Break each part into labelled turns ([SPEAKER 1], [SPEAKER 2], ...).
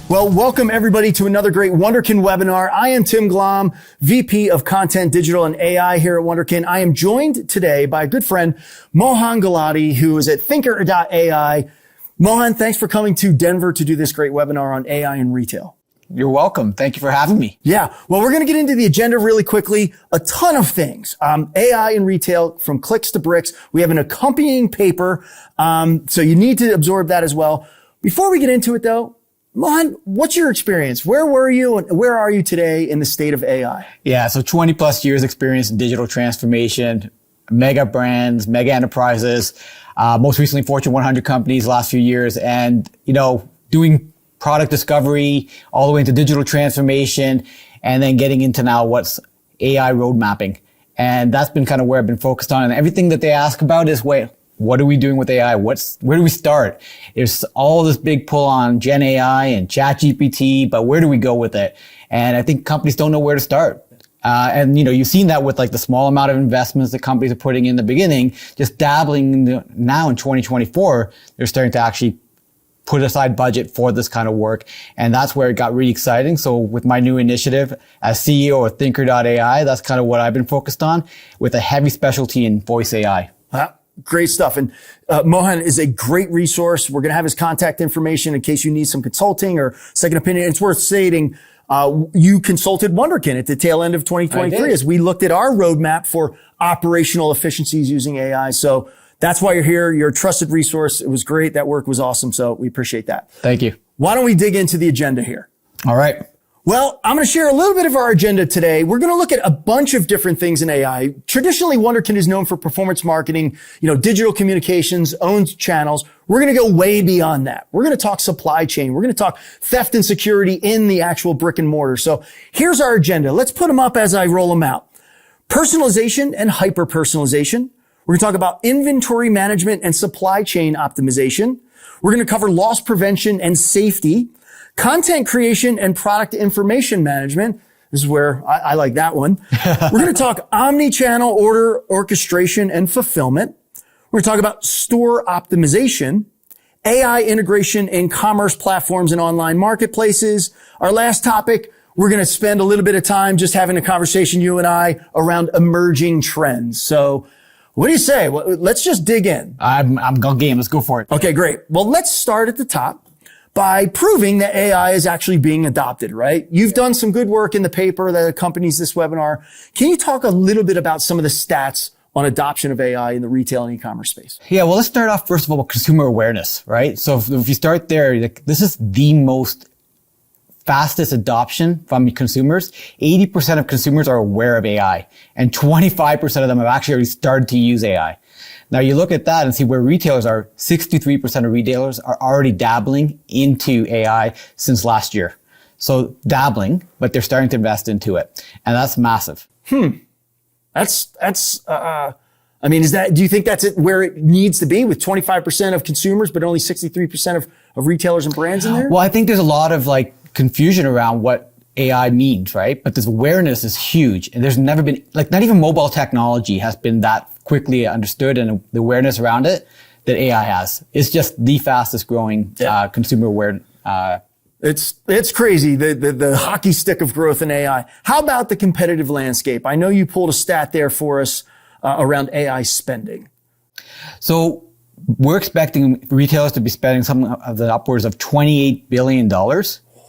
[SPEAKER 1] Well, welcome everybody to another great Wunderkind webinar. I am Tim Glomb, VP of Content, Digital, and AI here at Wunderkind. I am joined today by a good friend, Mohan Gulati, who is at thinkrr.ai. Mohan, thanks for coming to Denver to do this great webinar on AI in retail.
[SPEAKER 2] You're welcome. Thank you for having me.
[SPEAKER 1] Yeah. Well, we're going to get into the agenda really quickly. A ton of things. AI in retail, from clicks to bricks. We have an accompanying paper. So you need to absorb that as well. Before we get into it though, Mohan, what's your experience? Where were you and where are you today in the state of AI?
[SPEAKER 2] Yeah. So 20 plus years experience in digital transformation, mega brands, mega enterprises, most recently Fortune 100 companies last few years. And, doing product discovery all the way into digital transformation and then getting into now what's AI road mapping. And that's been kind of where I've been focused on. And everything that they ask about is, wait, what are we doing with AI? Where do we start? There's all this big pull on Gen AI and Chat GPT, but where do we go with it? And I think companies don't know where to start. And you've seen that with like the small amount of investments that companies are putting in the beginning, just dabbling now in 2024, they're starting to actually put aside budget for this kind of work. And that's where it got really exciting. So with my new initiative as CEO of thinkrr.ai, that's kind of what I've been focused on with a heavy specialty in voice AI.
[SPEAKER 1] Great stuff. And Mohan is a great resource. We're going to have his contact information in case you need some consulting or second opinion. It's worth stating, you consulted Wunderkind at the tail end of 2023 as we looked at our roadmap for operational efficiencies using AI. So that's why you're here. You're a trusted resource. It was great. That work was awesome. So we appreciate that.
[SPEAKER 2] Thank you.
[SPEAKER 1] Why don't we dig into the agenda here?
[SPEAKER 2] All right.
[SPEAKER 1] Well, I'm going to share a little bit of our agenda today. We're going to look at a bunch of different things in AI. Traditionally, Wunderkind is known for performance marketing, digital communications, owned channels. We're going to go way beyond that. We're going to talk supply chain. We're going to talk theft and security in the actual brick and mortar. So here's our agenda. Let's put them up as I roll them out. Personalization and hyper-personalization. We're going to talk about inventory management and supply chain optimization. We're going to cover loss prevention and safety. Content creation and product information management. This is where I like that one. We're going to talk omni-channel order orchestration and fulfillment. We're going to talk about store optimization, AI integration in commerce platforms and online marketplaces. Our last topic, we're going to spend a little bit of time just having a conversation, you and I, around emerging trends. So what do you say? Well, let's just dig in.
[SPEAKER 2] I'm game. Let's go for it.
[SPEAKER 1] Okay, great. Well, let's start at the top by proving that AI is actually being adopted, right? You've done some good work in the paper that accompanies this webinar. Can you talk a little bit about some of the stats on adoption of AI in the retail and e-commerce space?
[SPEAKER 2] Yeah, well, let's start off first of all with consumer awareness, right? So if you start there, this is the most fastest adoption from consumers. 80% of consumers are aware of AI and 25% of them have actually already started to use AI. Now you look at that and see where retailers are. 63% of retailers are already dabbling into AI since last year. So dabbling, but they're starting to invest into it. And that's massive.
[SPEAKER 1] Do you think that's where it needs to be with 25% of consumers, but only 63% of retailers and brands in there?
[SPEAKER 2] Well, I think there's a lot of confusion around what AI means, right? But this awareness is huge. And there's never been, not even mobile technology has been that quickly understood and the awareness around it that AI has. It's just the fastest growing consumer awareness.
[SPEAKER 1] It's crazy, the hockey stick of growth in AI. How about the competitive landscape? I know you pulled a stat there for us around AI spending.
[SPEAKER 2] So we're expecting retailers to be spending something of the upwards of $28 billion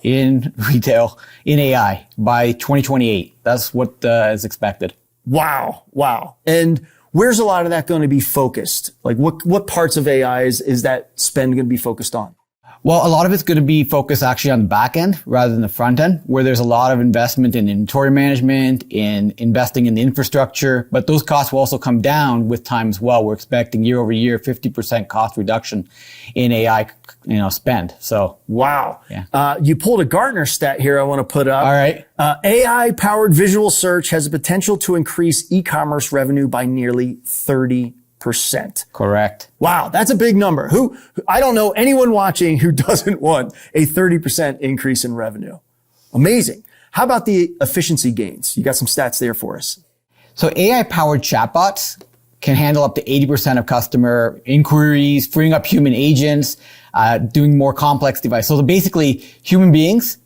[SPEAKER 2] in retail in AI by 2028. That's what is expected.
[SPEAKER 1] Wow. And where's a lot of that going to be focused? What parts of AI is that spend going to be focused on?
[SPEAKER 2] Well, a lot of it's going to be focused actually on the back end rather than the front end, where there's a lot of investment in inventory management, in investing in the infrastructure, but those costs will also come down with time as well. We're expecting year over year 50% cost reduction in AI, spend. So
[SPEAKER 1] wow.
[SPEAKER 2] Yeah.
[SPEAKER 1] You pulled a Gartner stat here I want to put up.
[SPEAKER 2] All right.
[SPEAKER 1] AI powered visual search has the potential to increase e-commerce revenue by nearly 30%.
[SPEAKER 2] Correct.
[SPEAKER 1] Wow, that's a big number. I don't know anyone watching who doesn't want a 30% increase in revenue. Amazing. How about the efficiency gains? You got some stats there for us.
[SPEAKER 2] So AI-powered chatbots can handle up to 80% of customer inquiries, freeing up human agents, doing more complex devices. So basically, human beings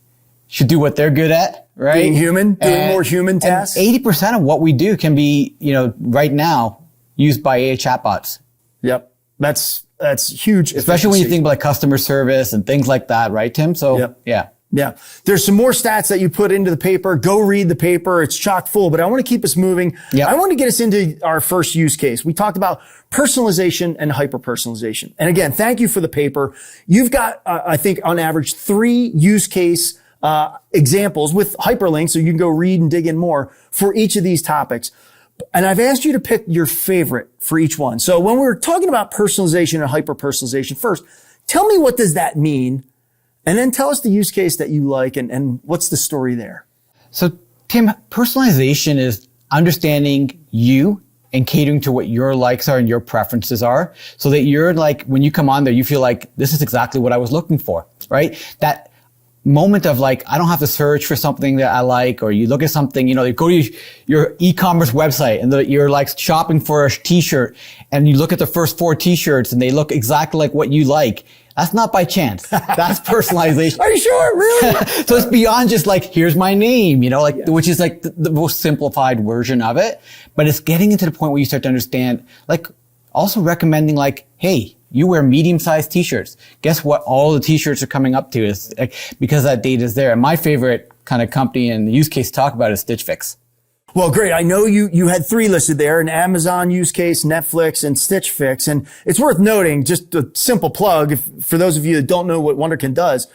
[SPEAKER 2] should do what they're good at, right?
[SPEAKER 1] Being human, doing more human tasks.
[SPEAKER 2] 80% of what we do can be, right now used by AI chatbots.
[SPEAKER 1] Yep. That's huge.
[SPEAKER 2] Especially when you think about like customer service and things like that, right, Tim? So,
[SPEAKER 1] yep.
[SPEAKER 2] Yeah.
[SPEAKER 1] Yeah. There's some more stats that you put into the paper. Go read the paper. It's chock full, but I want to keep us moving.
[SPEAKER 2] Yep.
[SPEAKER 1] I want to get us into our first use case. We talked about personalization and hyper-personalization. And again, thank you for the paper. You've got, I think on average, 3 use case examples with hyperlinks, so you can go read and dig in more for each of these topics. And I've asked you to pick your favorite for each one. So when we're talking about personalization and hyper-personalization, first, tell me what does that mean? And then tell us the use case that you like and what's the story there?
[SPEAKER 2] So Tim, personalization is understanding you and catering to what your likes are and your preferences are so that you're like, when you come on there, you feel like this is exactly what I was looking for, right? That moment of like, I don't have to search for something that I like, or you look at something, you go to your e-commerce website and you're like shopping for a t-shirt and you look at the first 4 t-shirts and they look exactly like what you like. That's not by chance. That's personalization.
[SPEAKER 1] Are you sure? Really?
[SPEAKER 2] So it's beyond just like, here's my name, which is like the most simplified version of it. But it's getting into the point where you start to understand, like also recommending like, hey, you wear medium-sized t-shirts. Guess what all the t-shirts are coming up to is like, because that data is there. And my favorite kind of company and use case to talk about is Stitch Fix.
[SPEAKER 1] Well, great. I know you had 3 listed there, an Amazon use case, Netflix, and Stitch Fix. And it's worth noting, just a simple plug, for those of you that don't know what Wunderkind does,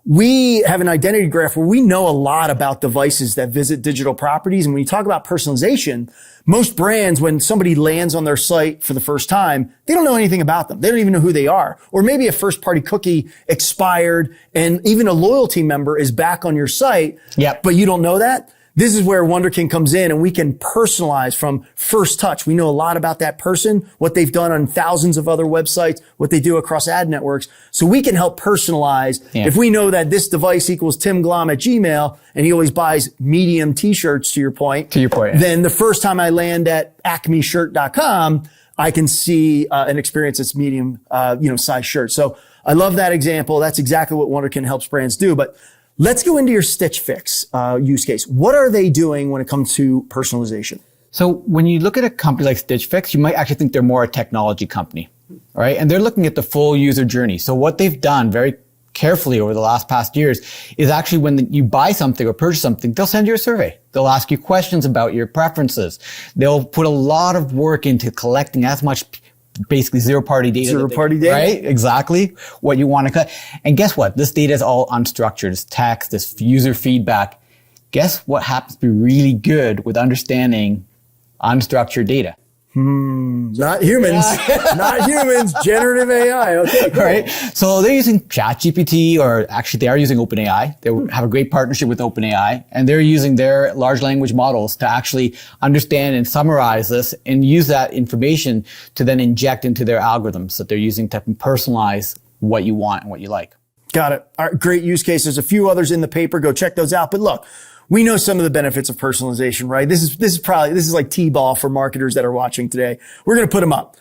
[SPEAKER 1] we have an identity graph where we know a lot about devices that visit digital properties. And when you talk about personalization, most brands, when somebody lands on their site for the first time, they don't know anything about them. They don't even know who they are. Or maybe a first-party cookie expired and even a loyalty member is back on your site,
[SPEAKER 2] Yep.
[SPEAKER 1] But you don't know that. This is where Wunderkind comes in and we can personalize from first touch. We know a lot about that person, what they've done on thousands of other websites, what they do across ad networks. So we can help personalize.
[SPEAKER 2] Yeah.
[SPEAKER 1] If we know that this device equals Tim Glomb at Gmail and he always buys medium t-shirts to your point,
[SPEAKER 2] yeah.
[SPEAKER 1] Then the first time I land at acmeshirt.com, I can see an experience that's medium, size shirt. So I love that example. That's exactly what Wunderkind helps brands do. But let's go into your Stitch Fix use case. What are they doing when it comes to personalization?
[SPEAKER 2] So when you look at a company like Stitch Fix, you might actually think they're more a technology company, right? And they're looking at the full user journey. So what they've done very carefully over the past years is actually when you buy something or purchase something, they'll send you a survey. They'll ask you questions about your preferences. They'll put a lot of work into collecting as much basically zero-party data.
[SPEAKER 1] Zero-party data.
[SPEAKER 2] Right? Exactly what you want to collect. And guess what? This data is all unstructured. It's text, it's user feedback. Guess what happens to be really good with understanding unstructured data?
[SPEAKER 1] Not humans. Not humans. Generative AI. Okay, cool.
[SPEAKER 2] Right. So they're using ChatGPT, or actually they are using OpenAI. They have a great partnership with OpenAI, and they're using their large language models to actually understand and summarize this and use that information to then inject into their algorithms that they're using to personalize what you want and what you like.
[SPEAKER 1] Got it. All right, great use case. There's a few others in the paper. Go check those out. But look, we know some of the benefits of personalization, right? This is like T-ball for marketers that are watching today. We're going to put them up.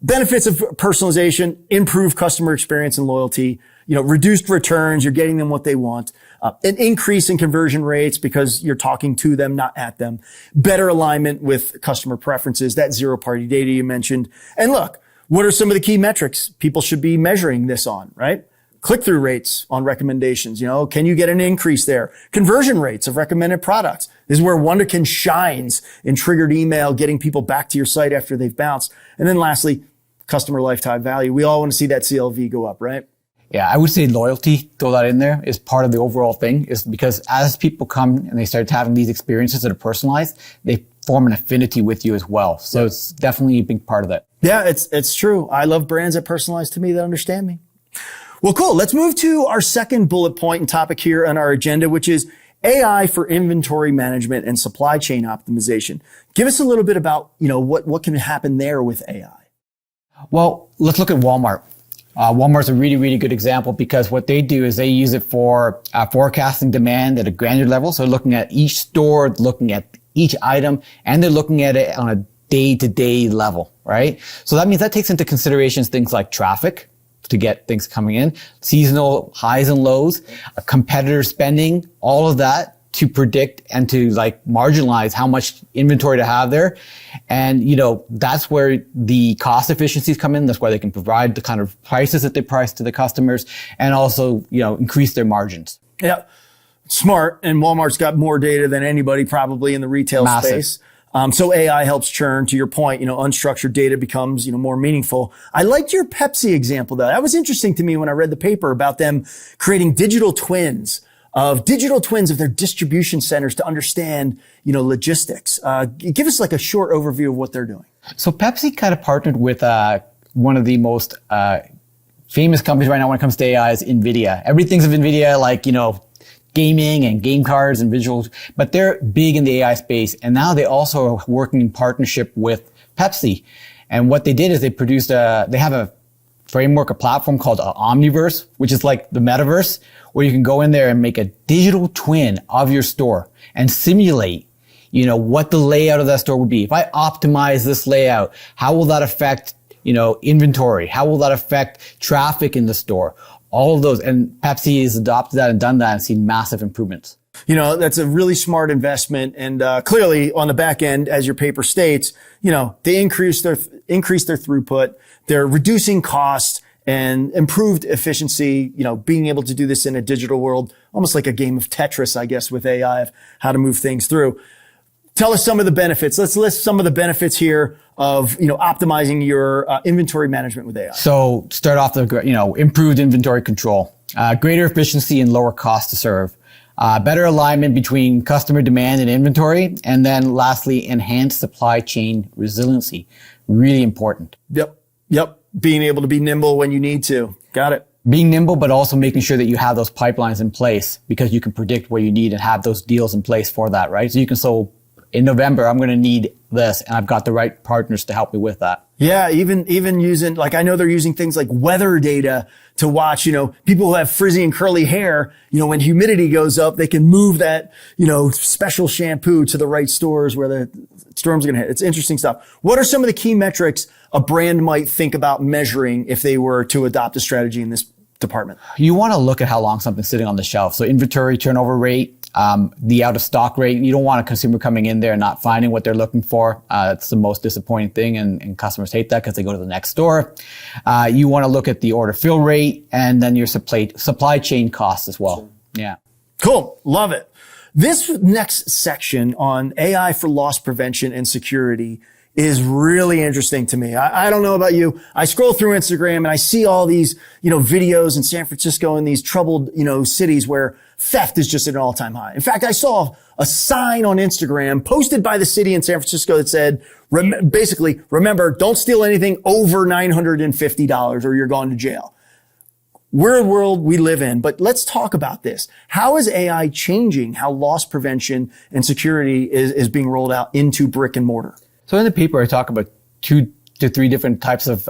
[SPEAKER 1] Benefits of personalization: improve customer experience and loyalty, reduced returns. You're getting them what they want. An increase in conversion rates because you're talking to them, not at them. Better alignment with customer preferences. That zero-party data you mentioned. And look, what are some of the key metrics people should be measuring this on, right? Click-through rates on recommendations. Can you get an increase there? Conversion rates of recommended products. This is where Wunderkind shines in triggered email, getting people back to your site after they've bounced. And then lastly, customer lifetime value. We all want to see that CLV go up, right?
[SPEAKER 2] Yeah, I would say loyalty, throw that in there, is part of the overall thing, is because as people come and they start having these experiences that are personalized, they form an affinity with you as well. So it's definitely a big part of that.
[SPEAKER 1] Yeah, it's true. I love brands that personalize to me, that understand me. Well, cool. Let's move to our second bullet point and topic here on our agenda, which is AI for inventory management and supply chain optimization. Give us a little bit about, what can happen there with AI.
[SPEAKER 2] Well, let's look at Walmart. Walmart's a really, really good example because what they do is they use it for forecasting demand at a granular level. So looking at each store, looking at each item, and they're looking at it on a day-to-day level, right? So that means that takes into considerations things like traffic to get things coming in, seasonal highs and lows, competitor spending, all of that to predict and to like marginalize how much inventory to have there. And, that's where the cost efficiencies come in. That's why they can provide the kind of prices that they price to the customers and also, increase their margins.
[SPEAKER 1] Yeah. Smart. And Walmart's got more data than anybody probably in the retail space. So AI helps churn. To your point, unstructured data becomes, more meaningful. I liked your Pepsi example though. That was interesting to me when I read the paper about them creating digital twins of their distribution centers to understand, logistics. Give us like a short overview of what they're doing.
[SPEAKER 2] So Pepsi kind of partnered with, one of the most, famous companies right now when it comes to AI is NVIDIA. Everything's of NVIDIA, like, gaming and game cards and visuals, but they're big in the AI space. And now they also are working in partnership with Pepsi. And what they did is they have a framework, a platform called Omniverse, which is like the metaverse, where you can go in there and make a digital twin of your store and simulate, what the layout of that store would be. If I optimize this layout, how will that affect, inventory? How will that affect traffic in the store? All of those. And Pepsi has adopted that and done that and seen massive improvements.
[SPEAKER 1] That's a really smart investment. And, clearly on the back end, as your paper states, they increase their throughput. They're reducing costs and improved efficiency, being able to do this in a digital world, almost like a game of Tetris, I guess, with AI of how to move things through. Tell us some of the benefits. Let's list some of the benefits here of, optimizing your inventory management with AI.
[SPEAKER 2] So start off the, improved inventory control, greater efficiency and lower cost to serve, better alignment between customer demand and inventory. And then lastly, enhanced supply chain resiliency. Really important.
[SPEAKER 1] Yep. Being able to be nimble when you need to. Got it.
[SPEAKER 2] Being nimble, but also making sure that you have those pipelines in place because you can predict what you need and have those deals in place for that, right? So you can in November, I'm going to need this and I've got the right partners to help me with that.
[SPEAKER 1] Yeah. Even using, like, I know they're using things like weather data to watch, people who have frizzy and curly hair, when humidity goes up, they can move that, special shampoo to the right stores where the storm's going to hit. It's interesting stuff. What are some of the key metrics a brand might think about measuring if they were to adopt a strategy in this department?
[SPEAKER 2] You want to look at how long something's sitting on the shelf. So inventory turnover rate, the out of stock rate. You don't want a consumer coming in there and not finding what they're looking for. It's the most disappointing thing, and customers hate that because they go to the next store. You want to look at the order fill rate and then your supply chain costs as well. Yeah.
[SPEAKER 1] Cool. Love it. This next section on AI for loss prevention and security is really interesting to me. I don't know about you. I scroll through Instagram and I see all these, videos in San Francisco and these troubled, cities where theft is just at an all-time high. In fact, I saw a sign on Instagram posted by the city in San Francisco that said, basically, remember, don't steal anything over $950 or you're going to jail. We're a world we live in, but let's talk about this. How is AI changing how loss prevention and security is being rolled out into brick and mortar?
[SPEAKER 2] So in the paper, I talk about 2 to 3 different types of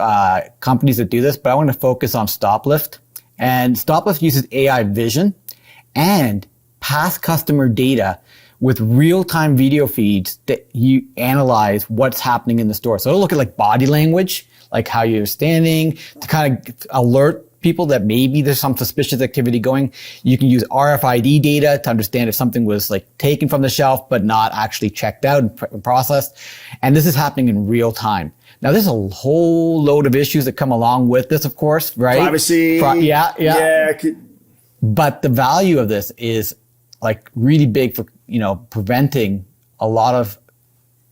[SPEAKER 2] companies that do this, but I want to focus on StopLift. And StopLift uses AI vision and past customer data with real-time video feeds that you analyze what's happening in the store. So it'll look at like body language, like how you're standing, to kind of alert people that maybe there's some suspicious activity going. You can use RFID data to understand if something was like taken from the shelf but not actually checked out and processed. And this is happening in real time. Now, there's a whole load of issues that come along with this, of course, right?
[SPEAKER 1] Privacy.
[SPEAKER 2] Yeah. But the value of this is like really big for, preventing a lot of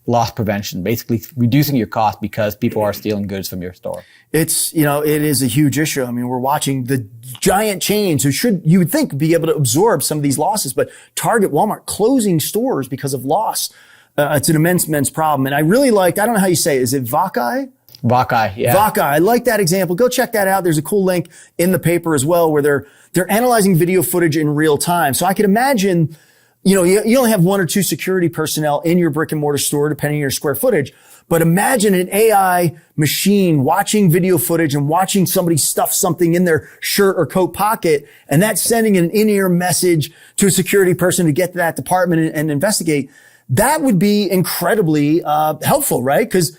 [SPEAKER 2] loss prevention, basically reducing your cost because people are stealing goods from your store.
[SPEAKER 1] It's, it is a huge issue. I mean, we're watching the giant chains who you would think, be able to absorb some of these losses, but Target, Walmart closing stores because of loss. It's an immense problem. And I really liked, I don't know how you say it. Is it Vakai?
[SPEAKER 2] Vakai, yeah.
[SPEAKER 1] Vakai. I like that example. Go check that out. There's a cool link in the paper as well where they're analyzing video footage in real time. So I could imagine, you only have 1 or 2 security personnel in your brick and mortar store, depending on your square footage. But imagine an AI machine watching video footage and watching somebody stuff something in their shirt or coat pocket, and that's sending an in-ear message to a security person to get to that department and investigate. that would be incredibly helpful, right? Because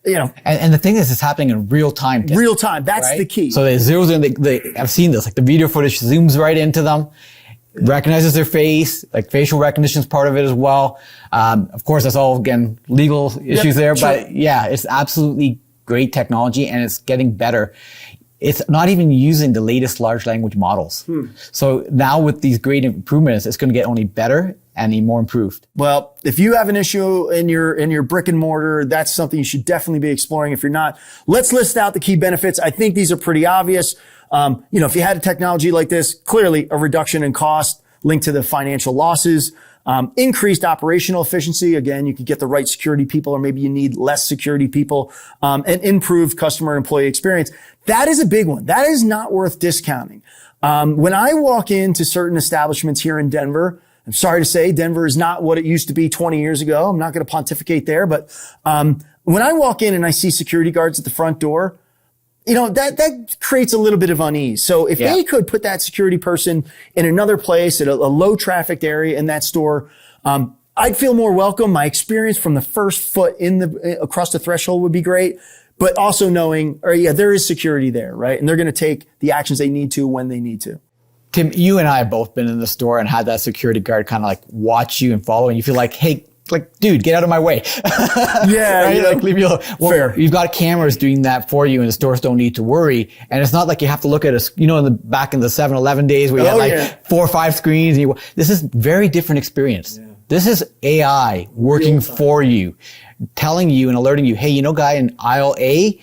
[SPEAKER 2] and the thing is, it's happening in real time.
[SPEAKER 1] Real time. That's
[SPEAKER 2] right?
[SPEAKER 1] the key.
[SPEAKER 2] So it zeroes in. I've seen this, like the video footage zooms right into them, recognizes their face, like facial recognition is part of it as well. Of course, that's all, again, legal issues there, but yeah, it's absolutely great technology and it's getting better. It's not even using the latest large language models. So now with these great improvements, it's going to get only better and more improved.
[SPEAKER 1] Well, if you have an issue in your brick and mortar, that's something you should definitely be exploring. If you're not, let's list out the key benefits. I think these are pretty obvious. If you had a technology like this, clearly a reduction in cost linked to the financial losses, increased operational efficiency. Again, you could get the right security people, or maybe you need less security people, and improved customer and employee experience. That is a big one. That is not worth discounting. When I walk into certain establishments here in Denver, I'm sorry to say Denver is not what it used to be 20 years ago. I'm not going to pontificate there, but when I walk in and I see security guards at the front door, that creates a little bit of unease. So if they could put that security person in another place at a low trafficked area in that store, I'd feel more welcome. My experience from the first foot across the threshold would be great. But also knowing, there is security there, right? And they're going to take the actions they need to when they need to.
[SPEAKER 2] Tim, you and I have both been in the store and had that security guard kind of like watch you and follow, and you feel like, hey, like, dude, get out of my way.
[SPEAKER 1] Yeah.
[SPEAKER 2] Right? Like, leave me alone. Well,
[SPEAKER 1] fair.
[SPEAKER 2] You've got cameras doing that for you and the stores don't need to worry. And it's not like you have to look at in the back in the 7-Eleven days where you had 4 or 5 screens. And this is very different experience. Yeah. This is AI working for you, telling you and alerting you, hey, guy in aisle A,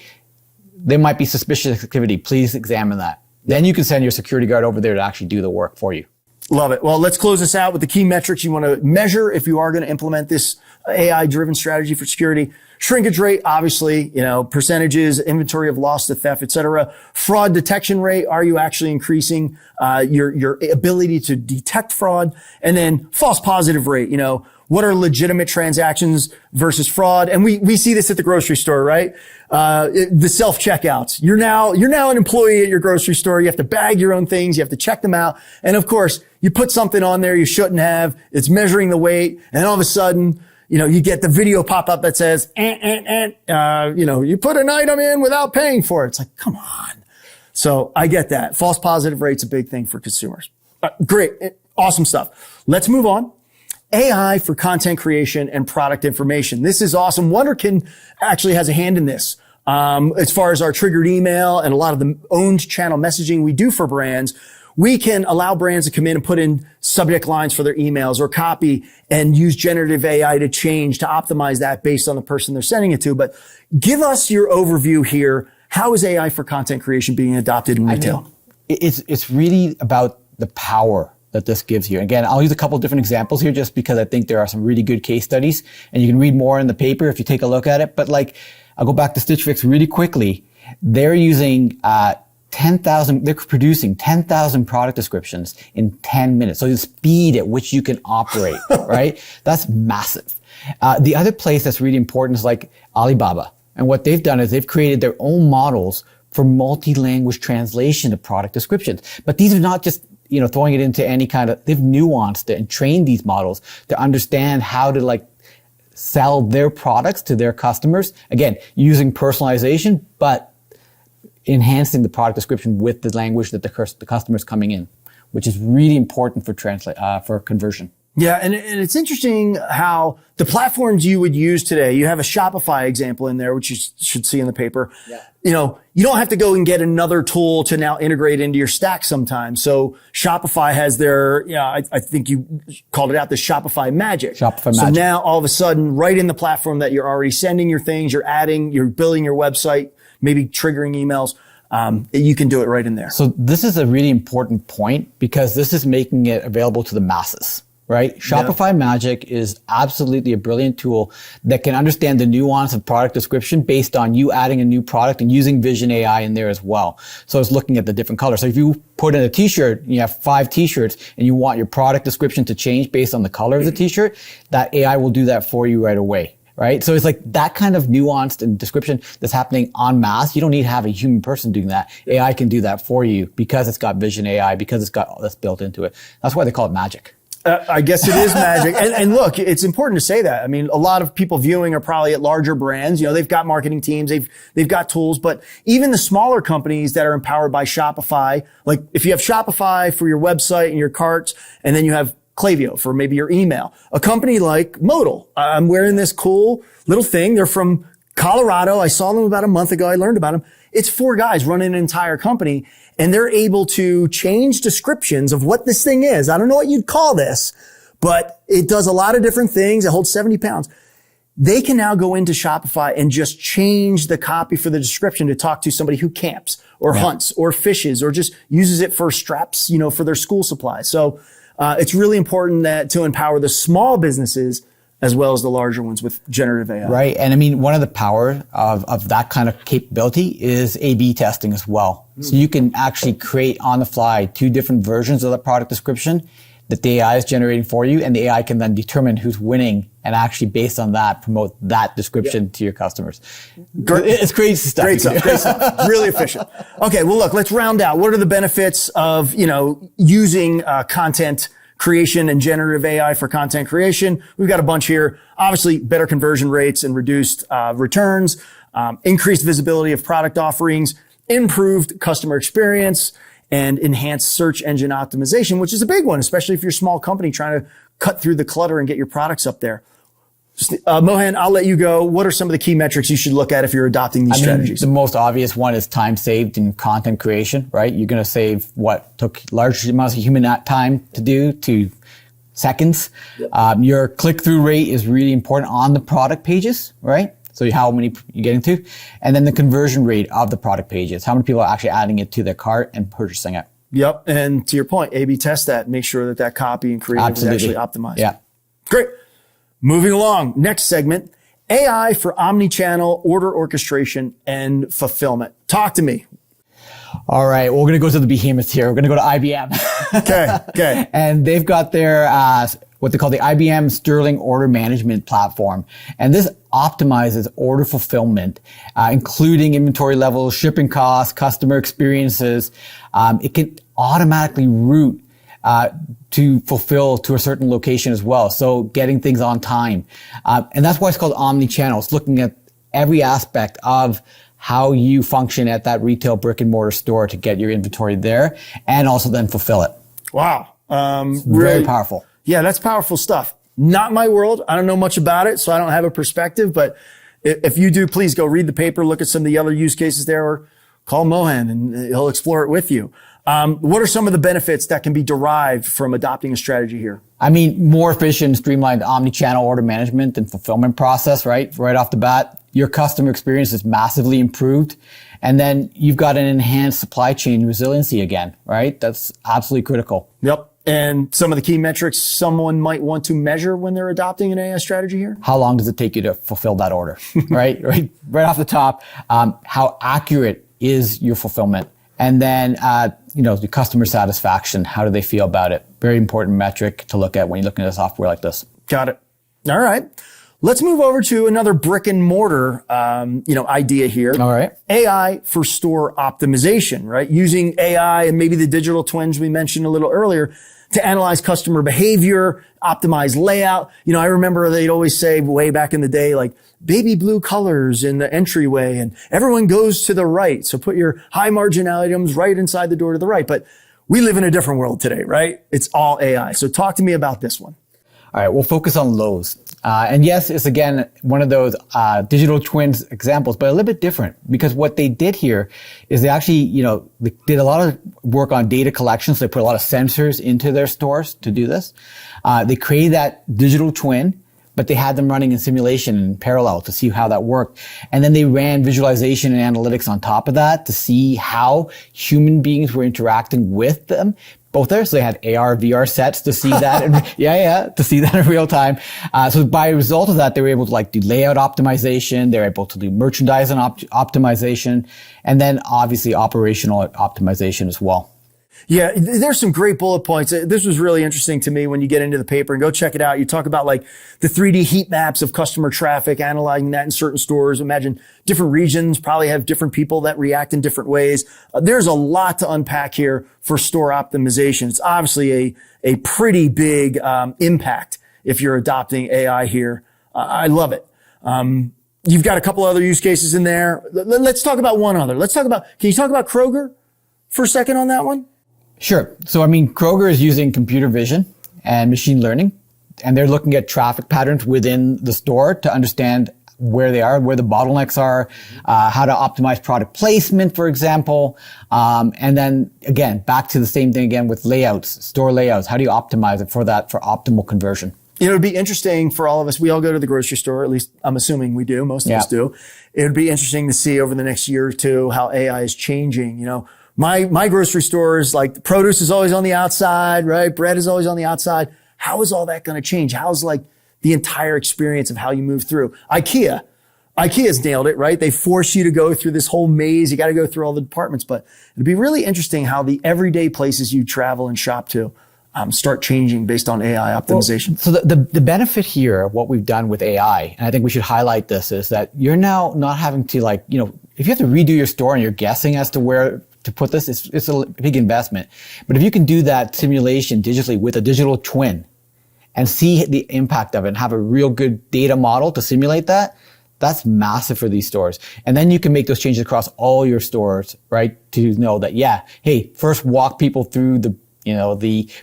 [SPEAKER 2] there might be suspicious activity. Please examine that. Then you can send your security guard over there to actually do the work for you.
[SPEAKER 1] Love it. Well, let's close this out with the key metrics you want to measure if you are going to implement this AI-driven strategy for security. Shrinkage rate, obviously, percentages, inventory of loss to theft, et cetera. Fraud detection rate. Are you actually increasing your ability to detect fraud? And then false positive rate. What are legitimate transactions versus fraud? And we see this at the grocery store, right? The self-checkouts. You're now an employee at your grocery store. You have to bag your own things. You have to check them out. And of course, you put something on there you shouldn't have. It's measuring the weight. And all of a sudden, you get the video pop up that says, you put an item in without paying for it. It's like, come on. So I get that. False positive rate's a big thing for consumers. Great. Awesome stuff. Let's move on. AI for content creation and product information. This is awesome. Wunderkind actually has a hand in this. As far as our triggered email and a lot of the owned channel messaging we do for brands, we can allow brands to come in and put in subject lines for their emails or copy and use generative AI to change, to optimize that based on the person they're sending it to. But give us your overview here. How is AI for content creation being adopted in retail?
[SPEAKER 2] It's really about the power that this gives you. Again, I'll use a couple of different examples here just because I think there are some really good case studies and you can read more in the paper if you take a look at it. But I'll go back to Stitch Fix really quickly. They're using, they're producing 10,000 product descriptions in 10 minutes. So the speed at which you can operate, right? That's massive. The other place that's really important is like Alibaba. And what they've done is they've created their own models for multi-language translation of product descriptions. But these are not just throwing it into any kind of, they've nuanced it and trained these models to understand how to sell their products to their customers. Again, using personalization, but enhancing the product description with the language that the customer's coming in, which is really important for conversion.
[SPEAKER 1] Yeah. And it's interesting how the platforms you would use today, you have a Shopify example in there, which you should see in the paper. Yeah. You don't have to go and get another tool to now integrate into your stack sometimes. So Shopify has their, I think you called it out, the Shopify Magic. So now all of a sudden, right in the platform that you're already sending your things, you're building your website, maybe triggering emails. You can do it right in there.
[SPEAKER 2] So this is a really important point because this is making it available to the masses. Right? Shopify Magic is absolutely a brilliant tool that can understand the nuance of product description based on you adding a new product and using Vision AI in there as well. So it's looking at the different colors. So if you put in a t-shirt, you have 5 t-shirts and you want your product description to change based on the color of the t-shirt, that AI will do that for you right away. Right? So it's like that kind of nuanced and description that's happening en masse. You don't need to have a human person doing that. AI can do that for you because it's got Vision AI, because it's got all this built into it. That's why they call it magic.
[SPEAKER 1] I guess it is magic. And look, it's important to say that. I mean, a lot of people viewing are probably at larger brands. You know, they've got marketing teams, they've got tools, but even the smaller companies that are empowered by Shopify, like if you have Shopify for your website and your carts, and then you have Klaviyo for maybe your email, a company like Modal. I'm wearing this cool little thing. They're from Colorado. I saw them about a month ago. I learned about them. It's 4 guys running an entire company, and they're able to change descriptions of what this thing is. I don't know what you'd call this, but it does a lot of different things. It holds 70 pounds. They can now go into Shopify and just change the copy for the description to talk to somebody who camps or hunts or fishes or just uses it for straps, you know, for their school supplies. So, it's really important that to empower the small businesses as well as the larger ones with generative AI.
[SPEAKER 2] Right. And I mean, one of the power of that kind of capability is A/B testing as well. So you can actually create on the fly 2 different versions of the product description that the AI is generating for you, and the AI can then determine who's winning and actually based on that promote that description to your customers. It's crazy stuff.
[SPEAKER 1] Great stuff. Really efficient. Okay. Well, look, let's round out. What are the benefits of, you know, using content creation and generative AI for content creation? We've got a bunch here. Obviously, better conversion rates and reduced returns, increased visibility of product offerings, improved customer experience, and enhanced search engine optimization, which is a big one, especially if you're a small company trying to cut through the clutter and get your products up there. Mohan, I'll let you go. What are some of the key metrics you should look at if you're adopting these strategies?
[SPEAKER 2] The most obvious one is time saved in content creation, right? You're going to save what took large amounts of human time to do to seconds. Yep. Your click-through rate is really important on the product pages, right? So how many you get into, and then the conversion rate of the product pages. How many people are actually adding it to their cart and purchasing it?
[SPEAKER 1] Yep. And to your point, A/B test that, make sure that that copy and creative is actually optimized.
[SPEAKER 2] Yeah.
[SPEAKER 1] Great. Moving along. Next segment, AI for omni-channel order orchestration and fulfillment. Talk to me.
[SPEAKER 2] All right. Well, we're going to go to the behemoths here. We're going to go to IBM.
[SPEAKER 1] Okay.
[SPEAKER 2] And they've got their, what they call the IBM Sterling Order Management Platform. And this optimizes order fulfillment, including inventory levels, shipping costs, customer experiences. It can automatically route to fulfill to a certain location as well. So getting things on time. And that's why it's called omni-channel. It's looking at every aspect of how you function at that retail brick and mortar store to get your inventory there and also then fulfill it.
[SPEAKER 1] Wow.
[SPEAKER 2] Very powerful.
[SPEAKER 1] Yeah, that's powerful stuff. Not my world. I don't know much about it, so I don't have a perspective, but if you do, please go read the paper, look at some of the other use cases there, or call Mohan and he'll explore it with you. What are some of the benefits that can be derived from adopting a strategy here?
[SPEAKER 2] I mean, more efficient, streamlined omni-channel order management and fulfillment process, right? Right off the bat, your customer experience is massively improved. And then you've got an enhanced supply chain resiliency again, right? That's absolutely critical.
[SPEAKER 1] Yep. And some of the key metrics someone might want to measure when they're adopting an AI strategy here?
[SPEAKER 2] How long does it take you to fulfill that order, right? Right off the top, how accurate is your fulfillment? And then, the customer satisfaction. How do they feel about it? Very important metric to look at when you're looking at a software like this.
[SPEAKER 1] Got it. All right. Let's move over to another brick and mortar, idea here.
[SPEAKER 2] All right.
[SPEAKER 1] AI for store optimization, right? Using AI and maybe the digital twins we mentioned a little earlier to analyze customer behavior, optimize layout. I remember they'd always say way back in the day, like baby blue colors in the entryway and everyone goes to the right. So put your high margin items right inside the door to the right. But we live in a different world today, right? It's all AI. So talk to me about this one.
[SPEAKER 2] All right, we'll focus on Lowe's. And yes, it's again one of those digital twins examples, but a little bit different because what they did here is they actually, they did a lot of work on data collection. So they put a lot of sensors into their stores to do this. They created that digital twin, but they had them running in simulation in parallel to see how that worked. And then they ran visualization and analytics on top of that to see how human beings were interacting with them. Both there. So they had AR, VR sets to see that. To see that in real time. So by result of that, they were able to do layout optimization. They're able to do merchandising optimization. And then obviously operational optimization as well.
[SPEAKER 1] Yeah, there's some great bullet points. This was really interesting to me when you get into the paper, and go check it out. You talk about like the 3D heat maps of customer traffic, analyzing that in certain stores. Imagine different regions probably have different people that react in different ways. There's a lot to unpack here for store optimization. It's obviously a pretty big impact if you're adopting AI here. I love it. You've got a couple other use cases in there. Let's talk about one other. Can you talk about Kroger for a second on that one?
[SPEAKER 2] Sure. So, I mean, Kroger is using computer vision and machine learning, and they're looking at traffic patterns within the store to understand where they are, where the bottlenecks are, how to optimize product placement, for example. And then again, back to the same thing again with layouts, store layouts. How do you optimize it for optimal conversion?
[SPEAKER 1] It would be interesting for all of us. We all go to the grocery store, at least I'm assuming we do. Most of us do. It would be interesting to see over the next year or two how AI is changing. My grocery stores, like produce is always on the outside, right? Bread is always on the outside. How is all that going to change? How's like the entire experience of how you move through? IKEA's nailed it, right? They force you to go through this whole maze. You got to go through all the departments, but it'd be really interesting how the everyday places you travel and shop to start changing based on AI optimization.
[SPEAKER 2] Well, so the benefit here, what we've done with AI, and I think we should highlight this, is that you're now not having to if you have to redo your store and you're guessing as to where to put this, it's a big investment. But if you can do that simulation digitally with a digital twin and see the impact of it and have a real good data model to simulate that, that's massive for these stores. And then you can make those changes across all your stores, right? To know that, first walk people through the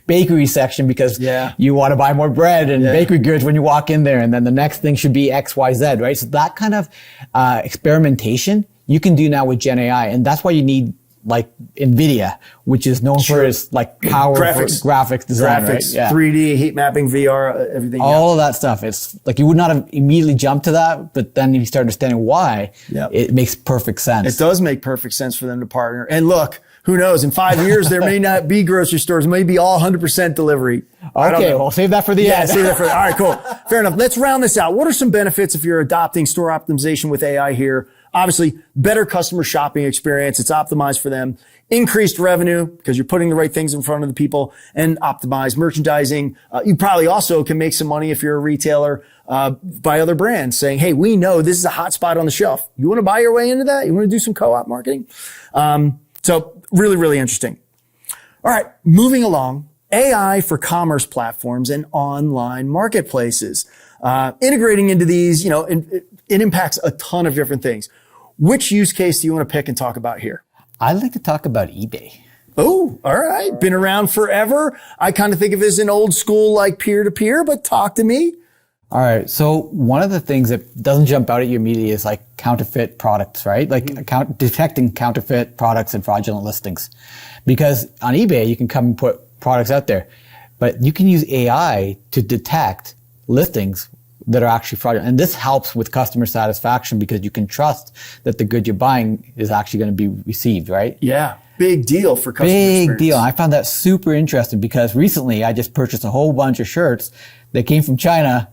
[SPEAKER 2] bakery section because you want to buy more bread and bakery goods when you walk in there. And then the next thing should be X, Y, Z, right? So that kind of experimentation you can do now with Gen AI. And that's why you need like NVIDIA, which is known for its like power graphics design, right?
[SPEAKER 1] 3D, heat mapping, VR, everything.
[SPEAKER 2] All of that stuff. It's like you would not have immediately jumped to that, but then you start understanding why, it makes perfect sense.
[SPEAKER 1] It does make perfect sense for them to partner. And look, who knows? In 5 years, there may not be grocery stores. It may be all 100% delivery.
[SPEAKER 2] Okay, well, save that for the end.
[SPEAKER 1] Save that for all right, cool. Fair enough. Let's round this out. What are some benefits if you're adopting store optimization with AI here? Obviously, better customer shopping experience. It's optimized for them. Increased revenue because you're putting the right things in front of the people, and optimized merchandising. You probably also can make some money if you're a retailer by other brands saying, hey, we know this is a hot spot on the shelf. You want to buy your way into that? You want to do some co-op marketing? So really, really interesting. All right, moving along. AI for commerce platforms and online marketplaces. Integrating into these, it impacts a ton of different things. Which use case do you want to pick and talk about here?
[SPEAKER 2] I'd like to talk about eBay.
[SPEAKER 1] Oh, all right. Been around forever. I kind of think of it as an old school, like peer-to-peer, but talk to me.
[SPEAKER 2] All right. So one of the things that doesn't jump out at you immediately is like counterfeit products, right? Like detecting counterfeit products and fraudulent listings. Because on eBay, you can come and put products out there, but you can use AI to detect listings that are actually fraudulent. And this helps with customer satisfaction because you can trust that the good you're buying is actually going to be received, right?
[SPEAKER 1] Yeah. Big deal for customer experience.
[SPEAKER 2] Big deal. I found that super interesting because recently I just purchased a whole bunch of shirts that came from China,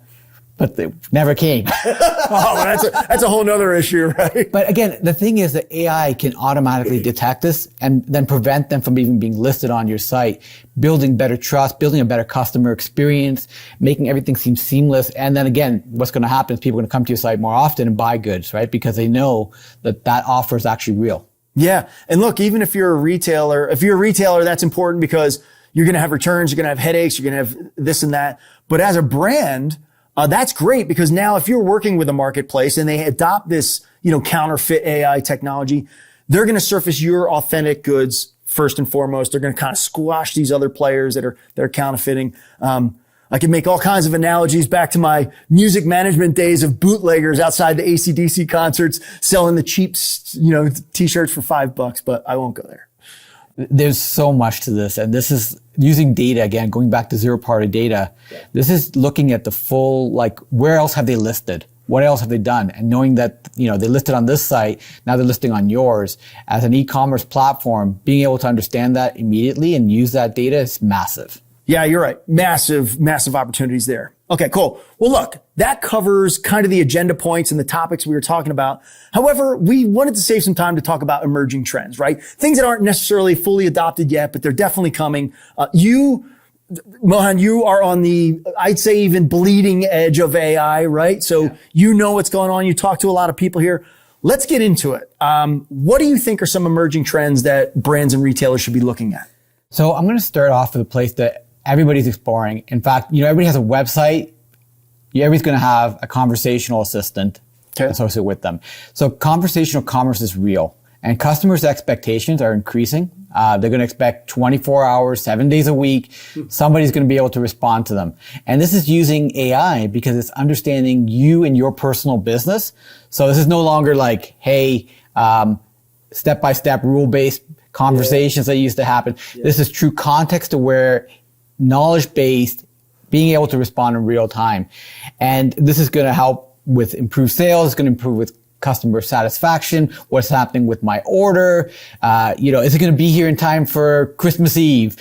[SPEAKER 2] but they never came.
[SPEAKER 1] That's a whole nother issue, right?
[SPEAKER 2] But again, the thing is that AI can automatically detect this and then prevent them from even being listed on your site, building better trust, building a better customer experience, making everything seem seamless. And then again, what's going to happen is people are going to come to your site more often and buy goods, right? Because they know that that offer is actually real.
[SPEAKER 1] Yeah. And look, even if you're a retailer, that's important because you're going to have returns, you're going to have headaches, you're going to have this and that. But as a brand, that's great because now if you're working with a marketplace and they adopt this, counterfeit AI technology, they're going to surface your authentic goods first and foremost. They're going to kind of squash these other players that are counterfeiting. I can make all kinds of analogies back to my music management days of bootleggers outside the AC/DC concerts selling the cheap, t-shirts for $5, but I won't go there.
[SPEAKER 2] There's so much to this, and this is using data again, going back to zero-party data. This is looking at the full, where else have they listed? What else have they done? And knowing that, they listed on this site, now they're listing on yours. As an e-commerce platform, being able to understand that immediately and use that data is massive.
[SPEAKER 1] Yeah, you're right. Massive, massive opportunities there. Okay, cool. Well, look, that covers kind of the agenda points and the topics we were talking about. However, we wanted to save some time to talk about emerging trends, right? Things that aren't necessarily fully adopted yet, but they're definitely coming. Mohan, you are on the, I'd say, even bleeding edge of AI, right? So you know what's going on. You talk to a lot of people here. Let's get into it. What do you think are some emerging trends that brands and retailers should be looking at?
[SPEAKER 2] So I'm going to start off with a place that everybody's exploring. In fact, everybody has a website. Everybody's going to have a conversational assistant associated with them. So conversational commerce is real, and customers' expectations are increasing. They're going to expect 24 hours, 7 days a week. Somebody's going to be able to respond to them. And this is using AI because it's understanding you and your personal business. So this is no longer like, hey, step-by-step rule-based conversations that used to happen. This is true context-aware, knowledge-based, being able to respond in real time. And this is going to help with improved sales. It's going to improve with customer satisfaction, what's happening with my order, is it going to be here in time for Christmas Eve?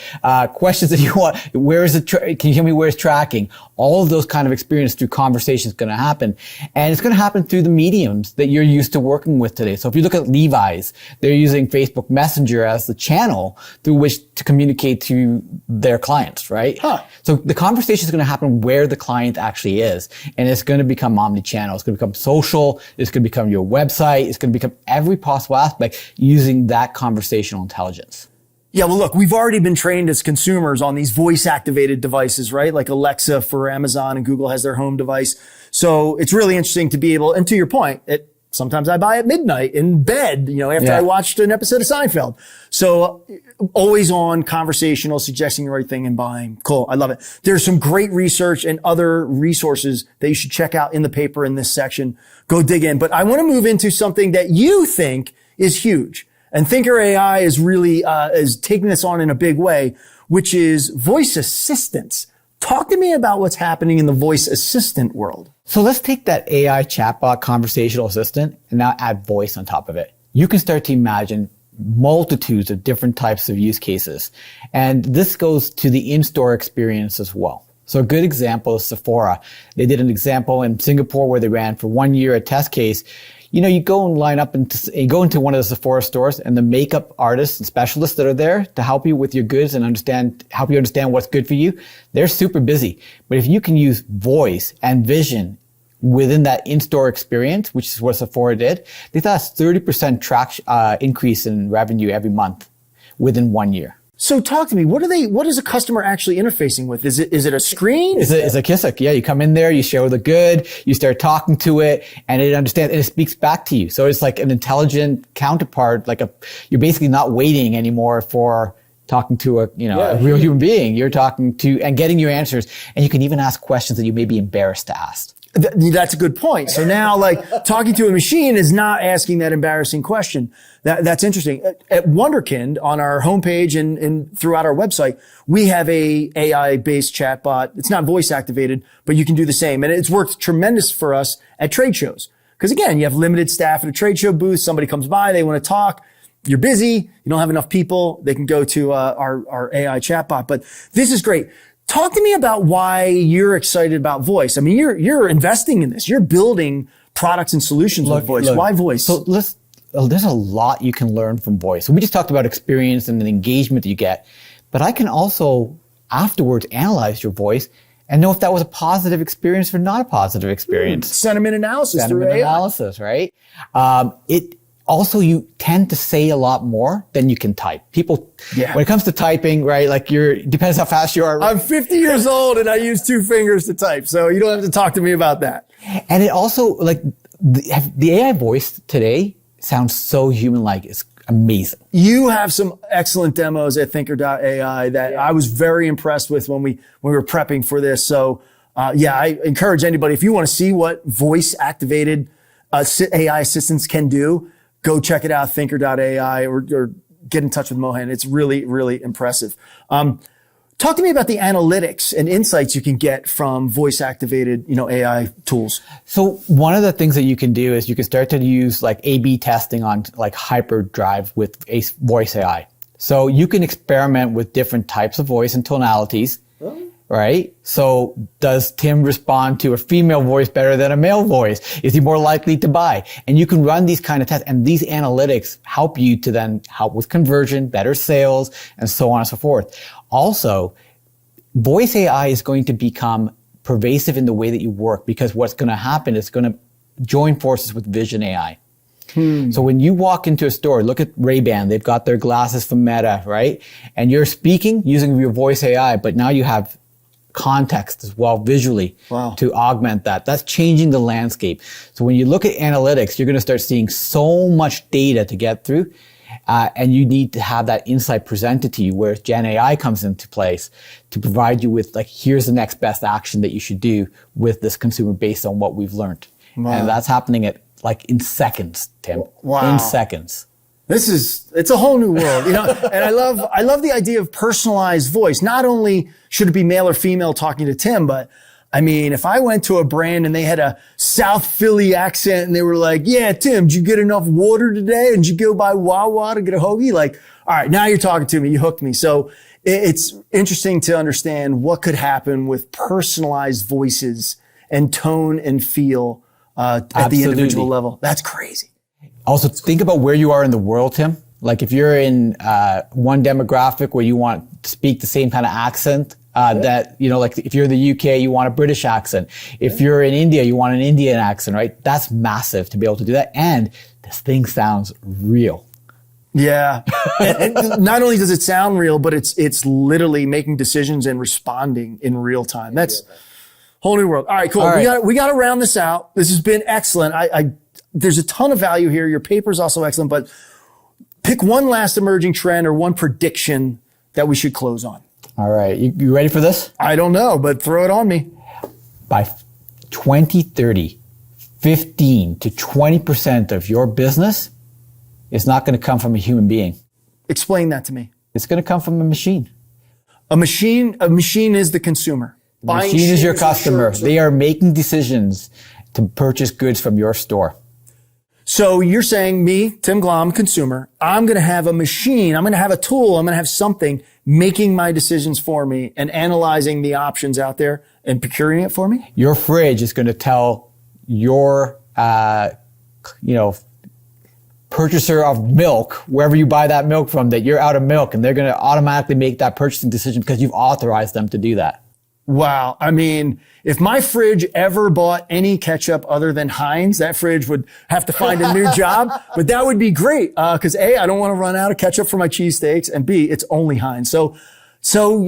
[SPEAKER 2] Questions that you want, where is it, can you tell me where it's tracking? All of those kind of experience through conversation is going to happen. And it's going to happen through the mediums that you're used to working with today. So if you look at Levi's, they're using Facebook Messenger as the channel through which to communicate to their clients, right? So the conversation is going to happen where the client actually is. And it's going to become omni-channel. It's going to become social. It's going to become your website. It's going to become every possible aspect using that conversational intelligence.
[SPEAKER 1] Yeah, well, look, we've already been trained as consumers on these voice-activated devices, right? Like Alexa for Amazon, and Google has their home device. So it's really interesting to be able, and to your point, sometimes I buy at midnight in bed, after I watched an episode of Seinfeld. So always on, conversational, suggesting the right thing and buying. Cool. I love it. There's some great research and other resources that you should check out in the paper in this section. Go dig in. But I want to move into something that you think is huge. And thinkrr.ai is really, is taking this on in a big way, which is voice assistants. Talk to me about what's happening in the voice assistant world.
[SPEAKER 2] So let's take that AI chatbot conversational assistant and now add voice on top of it. You can start to imagine multitudes of different types of use cases. And this goes to the in-store experience as well. So a good example is Sephora. They did an example in Singapore where they ran for 1 year a test case. You go and line up and you go into one of the Sephora stores, and the makeup artists and specialists that are there to help you with your goods and help you understand what's good for you, they're super busy. But if you can use voice and vision within that in-store experience, which is what Sephora did, they thought a 30% increase in revenue every month within 1 year.
[SPEAKER 1] So talk to me. What is a customer actually interfacing with? Is it a screen?
[SPEAKER 2] It's a Kisik. Yeah. You come in there, you show the good, you start talking to it, and it understands, and it speaks back to you. So it's like an intelligent counterpart, you're basically not waiting anymore for talking to a real human being. You're talking to and getting your answers, and you can even ask questions that you may be embarrassed to ask.
[SPEAKER 1] That's a good point. So now, talking to a machine is not asking that embarrassing question. That's interesting. At Wunderkind, on our homepage and throughout our website, we have a AI-based chatbot. It's not voice activated, but you can do the same. And it's worked tremendous for us at trade shows. Because again, you have limited staff at a trade show booth. Somebody comes by, they want to talk. You're busy. You don't have enough people. They can go to our AI chatbot. But this is great. Talk to me about why you're excited about voice. I mean, you're investing in this. You're building products and solutions with voice. Why voice?
[SPEAKER 2] So there's a lot you can learn from voice. So we just talked about experience and the engagement that you get, but I can also afterwards analyze your voice and know if that was a positive experience or not a positive experience.
[SPEAKER 1] Sentiment analysis.
[SPEAKER 2] Sentiment analysis, right? Also, you tend to say a lot more than you can type. People, when it comes to typing, right, depends how fast you are.
[SPEAKER 1] I'm 50 years old and I use 2 fingers to type. So you don't have to talk to me about that.
[SPEAKER 2] And it also, the AI voice today sounds so human-like. It's amazing.
[SPEAKER 1] You have some excellent demos at thinkrr.ai that I was very impressed with when we were prepping for this. So, I encourage anybody, if you want to see what voice activated AI assistants can do, go check it out, thinkrr.ai, or get in touch with Mohan. It's really, really impressive. Talk to me about the analytics and insights you can get from voice-activated, AI tools.
[SPEAKER 2] So one of the things that you can do is you can start to use A/B testing on hyperdrive with voice AI. So you can experiment with different types of voice and tonalities, right? So does Tim respond to a female voice better than a male voice? Is he more likely to buy? And you can run these kind of tests, and these analytics help you to then help with conversion, better sales, and so on and so forth. Also, voice AI is going to become pervasive in the way that you work, because what's going to happen is going to join forces with vision AI. So when you walk into a store, look at Ray-Ban, they've got their glasses from Meta, right? And you're speaking using your voice AI, but now you have context as well visually to augment that. That's changing the landscape. So when you look at analytics, you're going to start seeing so much data to get through. And you need to have that insight presented to you, where Gen AI comes into place to provide you with, like, here's the next best action that you should do with this consumer based on what we've learned. And that's happening at, like, in seconds, Tim. In seconds.
[SPEAKER 1] It's a whole new world, you know, and I love the idea of personalized voice. Not only should it be male or female talking to Tim, but I mean, if I went to a brand and they had a South Philly accent and they were like, yeah, Tim, did you get enough water today? And did you go by Wawa to get a hoagie? Like, all right, now you're talking to me. You hooked me. So it's interesting to understand what could happen with personalized voices and tone and feel at the individual level. That's crazy.
[SPEAKER 2] Also, think about where you are in the world, Tim. Like, if you're in one demographic where you want to speak the same kind of accent, that, you know, like if you're in the UK, you want a British accent. If you're in India, you want an Indian accent, right? That's massive to be able to do that. And this thing sounds real.
[SPEAKER 1] Yeah. and not only does it sound real, but it's literally making decisions and responding in real time. That's whole new world. All right, cool. All right. We got to round this out. This has been excellent. There's a ton of value here. Your paper's also excellent, but pick one last emerging trend or one prediction that we should close on.
[SPEAKER 2] All right. You ready for this?
[SPEAKER 1] I don't know, but throw it on me.
[SPEAKER 2] By 2030, 15 to 20% of your business is not going to come from a human being.
[SPEAKER 1] Explain that to me.
[SPEAKER 2] It's going to come from a machine.
[SPEAKER 1] A machine is the consumer.
[SPEAKER 2] The machine is your customer. They are making decisions to purchase goods from your store.
[SPEAKER 1] So you're saying me, Tim Glomb, consumer, I'm going to have a machine, I'm going to have a tool, I'm going to have something making my decisions for me and analyzing the options out there and procuring it for me?
[SPEAKER 2] Your fridge is going to tell your, purchaser of milk, wherever you buy that milk from, that you're out of milk, and they're going to automatically make that purchasing decision because you've authorized them to do that.
[SPEAKER 1] Wow. I mean, if my fridge ever bought any ketchup other than Heinz, that fridge would have to find a new job, but that would be great. Cause A, I don't want to run out of ketchup for my cheesesteaks, and B, it's only Heinz. So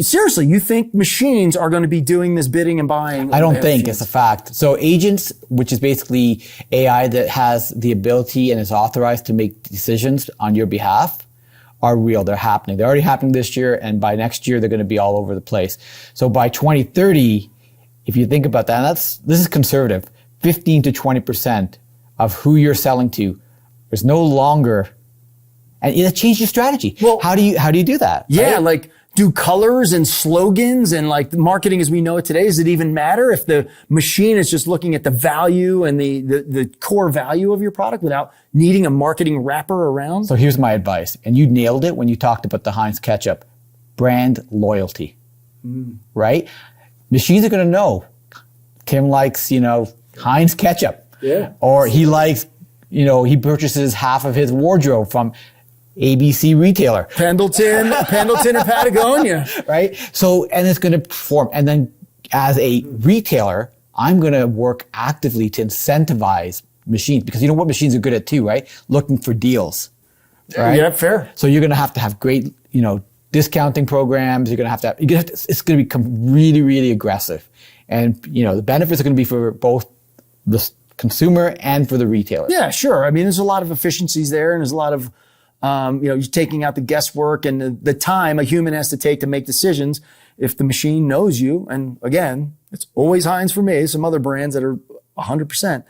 [SPEAKER 1] seriously, you think machines are going to be doing this bidding and buying?
[SPEAKER 2] I don't think it's a fact. So agents, which is basically AI that has the ability and is authorized to make decisions on your behalf, are real. They're happening. They're already happening this year, and by next year, they're going to be all over the place. So by 2030, if you think about that, this is conservative, 15 to 20% of who you're selling to is no longer, and it changed your strategy. Well, how do you do that?
[SPEAKER 1] Yeah, right? Like, do colors and slogans and like marketing as we know it today, does it even matter if the machine is just looking at the value and the core value of your product without needing a marketing wrapper around?
[SPEAKER 2] So here's my advice. And you nailed it when you talked about the Heinz ketchup. Brand loyalty, right? Machines are going to know Tim likes, Heinz ketchup.
[SPEAKER 1] Yeah.
[SPEAKER 2] Or he likes, he purchases half of his wardrobe from ABC retailer.
[SPEAKER 1] Pendleton and Patagonia.
[SPEAKER 2] Right? So, and it's going to perform. And then as a retailer, I'm going to work actively to incentivize machines, because you know what machines are good at too, right? Looking for deals. Right?
[SPEAKER 1] Yeah, fair.
[SPEAKER 2] So you're going to have great, discounting programs. It's going to become really, really aggressive. And, the benefits are going to be for both the consumer and for the retailer.
[SPEAKER 1] Yeah, sure. I mean, there's a lot of efficiencies there, and there's a lot of, you're taking out the guesswork and the time a human has to take to make decisions. If the machine knows you, and again, it's always Heinz for me, some other brands that are 100%.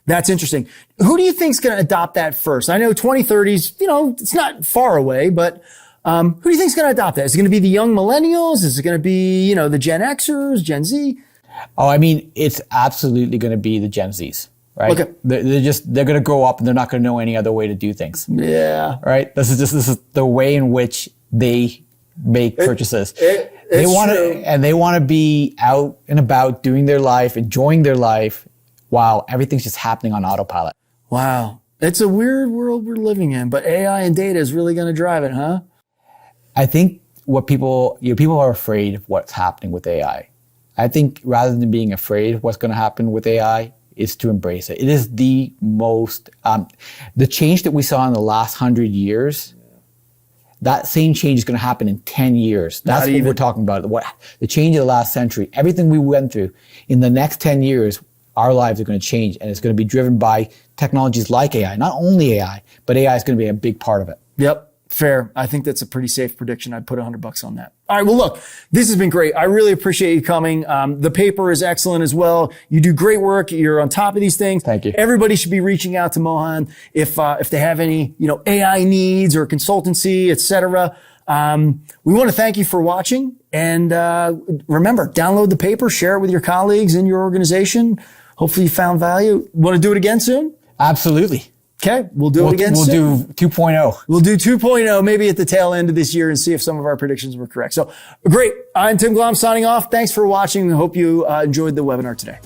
[SPEAKER 1] That's interesting. Who do you think's going to adopt that first? I know 2030s, it's not far away, but who do you think's going to adopt that? Is it going to be the young millennials? Is it going to be, the Gen Xers, Gen Z?
[SPEAKER 2] Oh, I mean, it's absolutely going to be the Gen Zs. Right?
[SPEAKER 1] Okay.
[SPEAKER 2] They're going to grow up and they're not going to know any other way to do things.
[SPEAKER 1] Yeah.
[SPEAKER 2] Right? This is the way in which they make purchases. They
[SPEAKER 1] It's
[SPEAKER 2] want
[SPEAKER 1] true.
[SPEAKER 2] to, and they want to be out and about doing their life, enjoying their life while everything's just happening on autopilot.
[SPEAKER 1] Wow. It's a weird world we're living in, but AI and data is really going to drive it, huh?
[SPEAKER 2] I think what people are afraid of what's happening with AI. I think rather than being afraid of what's going to happen with AI is to embrace it. It is the most, the change that we saw in the last 100 years, that same change is going to happen in 10 years. That's what we're talking about. The change of the last century, everything we went through, in the next 10 years, our lives are going to change, and it's going to be driven by technologies like AI. Not only AI, but AI is going to be a big part of it.
[SPEAKER 1] Yep. Fair. I think that's a pretty safe prediction. I'd put $100 on that. All right. Well, look, this has been great. I really appreciate you coming. The paper is excellent as well. You do great work. You're on top of these things.
[SPEAKER 2] Thank you.
[SPEAKER 1] Everybody should be reaching out to Mohan if they have any, AI needs or consultancy, et cetera. We want to thank you for watching, and remember, download the paper, share it with your colleagues in your organization. Hopefully you found value. Want to do it again soon?
[SPEAKER 2] Absolutely.
[SPEAKER 1] Okay, we'll do it again soon.
[SPEAKER 2] We'll do 2.0.
[SPEAKER 1] We'll do 2.0 maybe at the tail end of this year and see if some of our predictions were correct. So great. I'm Tim Glomb signing off. Thanks for watching. I hope you enjoyed the webinar today.